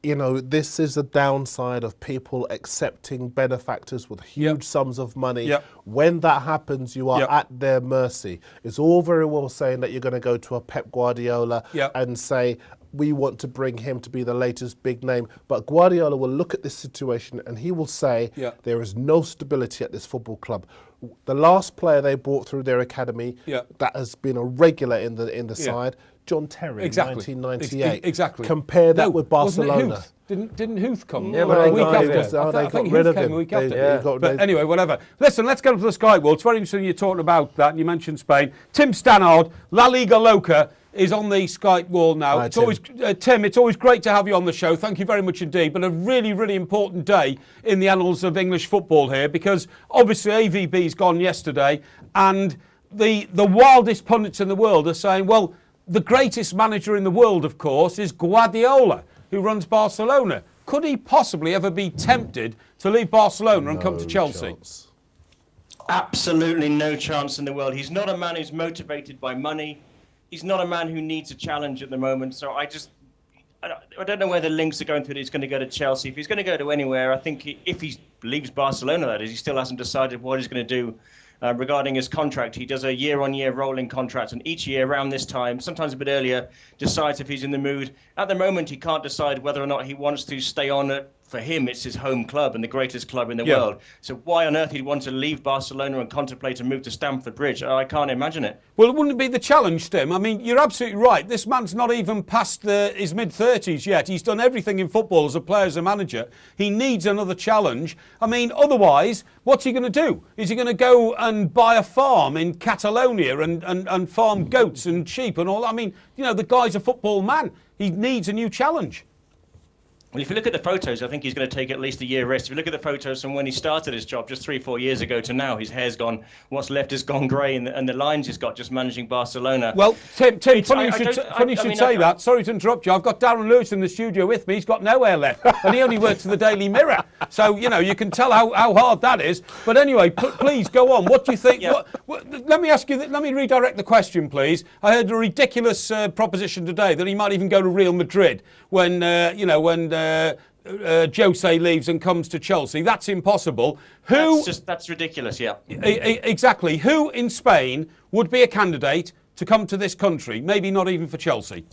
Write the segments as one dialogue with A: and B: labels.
A: you know, this is a downside of people accepting benefactors with huge sums of money. When that happens, you are at their mercy. It's all very well saying that you're going to go to a Pep Guardiola and say, we want to bring him to be the latest big name. But Guardiola will look at this situation and he will say, there is no stability at this football club. The last player they brought through their academy that has been a regular in the side, John Terry, 1998.
B: Exactly.
A: Compare that with Barcelona.
B: Didn't Huth come?
A: Yeah, but
B: a week after. I think Huth came a week after. But anyway, whatever. Listen, let's get up to the Sky World. It's very interesting you're talking about that, and you mentioned Spain. Tim Stannard, La Liga Loca, is on the Skype wall now. It's always Tim, it's always great to have you on the show. Thank you very much indeed. But a really, really important day in the annals of English football here, because obviously AVB's gone yesterday, and the wildest pundits in the world are saying, well, the greatest manager in the world, of course, is Guardiola, who runs Barcelona. Could he possibly ever be tempted to leave Barcelona and come to Chelsea?
C: Chance. Absolutely no chance in the world. He's not a man who's motivated by money. He's not a man who needs a challenge at the moment. So I don't know where the links are going to. He's going to go to Chelsea. If he's going to go to anywhere, I think if he leaves Barcelona, that is, he still hasn't decided what he's going to do regarding his contract. He does a year-on-year rolling contract, and each year around this time, sometimes a bit earlier, decides if he's in the mood. At the moment, he can't decide whether or not he wants to stay on. For him, it's his home club and the greatest club in the world. So why on earth he'd want to leave Barcelona and contemplate a move to Stamford Bridge? I can't imagine it.
B: Well, wouldn't it be the challenge, Tim? I mean, you're absolutely right. This man's not even past his mid-30s yet. He's done everything in football as a player, as a manager. He needs another challenge. I mean, otherwise, what's he going to do? Is he going to go and buy a farm in Catalonia and farm goats and sheep and all? I mean, you know, the guy's a football man. He needs a new challenge.
C: Well, if you look at the photos, I think he's going to take at least a year rest. If you look at the photos from when he started his job just 3-4 years ago to now, his hair's gone, what's left has gone grey, and the lines he's got just managing Barcelona.
B: Well, Tim, funny you should say that. Sorry to interrupt you. I've got Darren Lewis in the studio with me. He's got no hair left, and he only works for the Daily Mirror. So, you know, you can tell how hard that is. But anyway, please go on. What do you think? Let me ask you, let me redirect the question, please. I heard a ridiculous proposition today that he might even go to Real Madrid when Jose leaves and comes to Chelsea. That's impossible.
C: That's ridiculous, yeah.
B: Exactly. Who in Spain would be a candidate to come to this country? Maybe not even for Chelsea.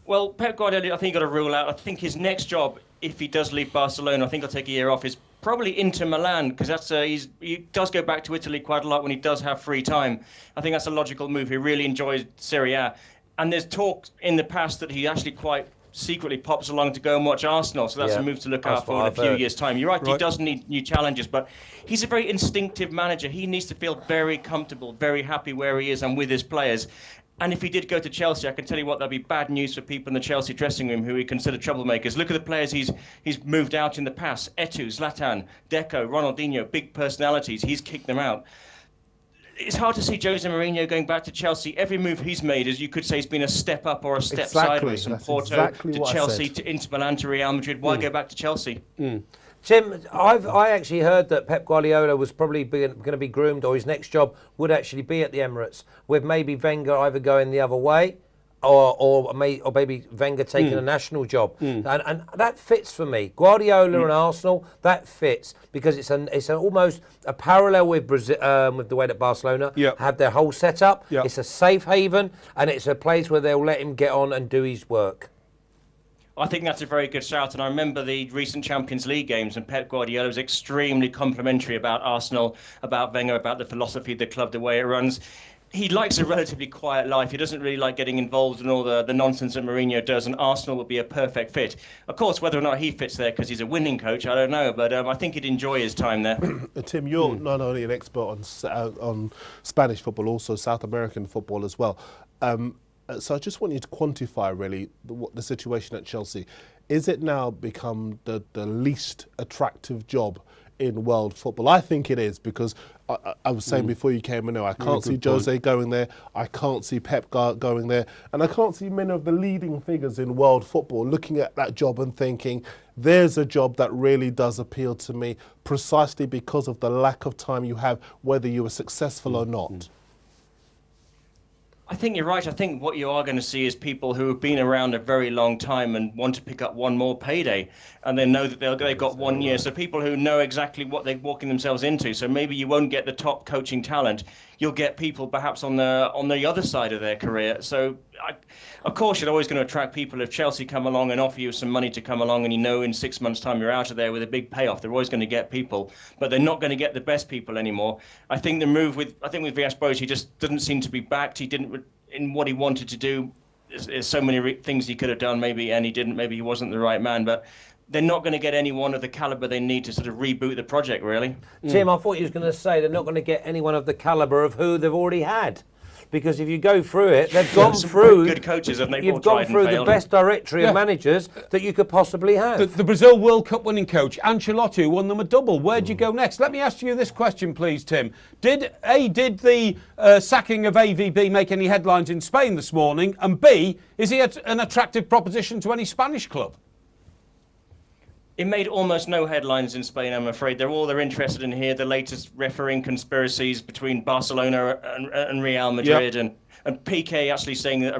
C: Well, Pep Guardiola, I think got to rule out. I think his next job, if he does leave Barcelona, I think he'll take a year off, is probably Inter Milan, because that's he does go back to Italy quite a lot when he does have free time. I think that's a logical move. He really enjoys Serie A. And there's talk in the past that he actually quite secretly pops along to go and watch Arsenal, so that's a move to look out for in a few years' time. You're right, he does need new challenges, but he's a very instinctive manager. He needs to feel very comfortable, very happy where he is and with his players. And if he did go to Chelsea, I can tell you what, that'd be bad news for people in the Chelsea dressing room who he consider troublemakers. Look at the players he's moved out in the past. Eto'o, Zlatan, Deco, Ronaldinho, big personalities. He's kicked them out. It's hard to see Jose Mourinho going back to Chelsea. Every move he's made, as you could say, has been a step up or a step sideways. From Porto to Chelsea to Inter Milan to Real Madrid. Why go back to Chelsea?
D: Tim, I actually heard that Pep Guardiola was probably going to be groomed, or his next job would actually be at the Emirates, with maybe Wenger either going the other way, or maybe Wenger taking a national job, and that fits for me. Guardiola and Arsenal, that fits because it's almost a parallel with Brazil, with the way that Barcelona have their whole setup. It's a safe haven, and it's a place where they'll let him get on and do his work.
C: I think that's a very good shout, and I remember the recent Champions League games, and Pep Guardiola was extremely complimentary about Arsenal, about Wenger, about the philosophy of the club, the way it runs. He likes a relatively quiet life. He doesn't really like getting involved in all the nonsense that Mourinho does, and Arsenal would be a perfect fit. Of course, whether or not he fits there because he's a winning coach, I don't know, but I think he'd enjoy his time there.
A: Tim, you're not only an expert on Spanish football, also South American football as well. So I just want you to quantify really the situation at Chelsea. Is it now become the least attractive job in world football? I think it is, because I was saying before you came in, I can't see Jose going there, I can't see Pep going there, and I can't see many of the leading figures in world football looking at that job and thinking, there's a job that really does appeal to me, precisely because of the lack of time you have, whether you were successful or not.
C: I think you're right. I think what you are going to see is people who have been around a very long time and want to pick up one more payday, and they know that they've got 1 year. So people who know exactly what they're walking themselves into. So maybe you won't get the top coaching talent. You'll get people perhaps on the other side of their career. So, of course, you're always going to attract people. If Chelsea come along and offer you some money to come along, and you know in 6 months' time you're out of there with a big payoff, they're always going to get people. But they're not going to get the best people anymore. I think the move with Villas-Boas, he just didn't seem to be backed. He didn't in what he wanted to do. There's so many things he could have done, maybe, and he didn't. Maybe he wasn't the right man, but they're not going to get anyone of the calibre they need to sort of reboot the project, really.
D: Tim, I thought you was going to say they're not going to get anyone of the calibre of who they've already had. Because if you go through it, they've gone through
C: good coaches, haven't they?
D: You've gone through the best directory of managers that you could possibly have.
B: The Brazil World Cup winning coach, Ancelotti, won them a double. Where'd you go next? Let me ask you this question, please, Tim. Did the sacking of AVB make any headlines in Spain this morning? And B, is he an attractive proposition to any Spanish club?
C: It made almost no headlines in Spain, I'm afraid. They're interested in here, the latest refereeing conspiracies between Barcelona and Real Madrid, and Piqué actually saying that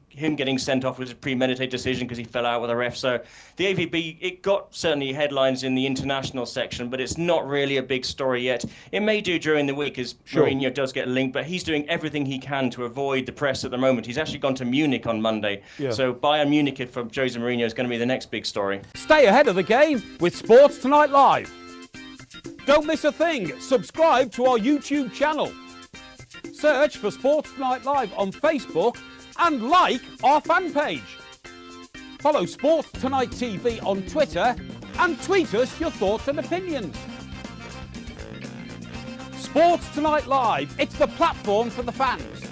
C: him getting sent off was a premeditated decision because he fell out with a ref. So the AVB, it got certainly headlines in the international section, but it's not really a big story yet. It may do during the week as Mourinho does get linked, but he's doing everything he can to avoid the press at the moment. He's actually gone to Munich on Monday. Yeah. So Bayern Munich for Jose Mourinho is going to be the next big story.
B: Stay ahead of the game with Sports Tonight Live. Don't miss a thing. Subscribe to our YouTube channel. Search for Sports Tonight Live on Facebook and like our fan page. Follow Sports Tonight TV on Twitter and tweet us your thoughts and opinions. Sports Tonight Live, it's the platform for the fans.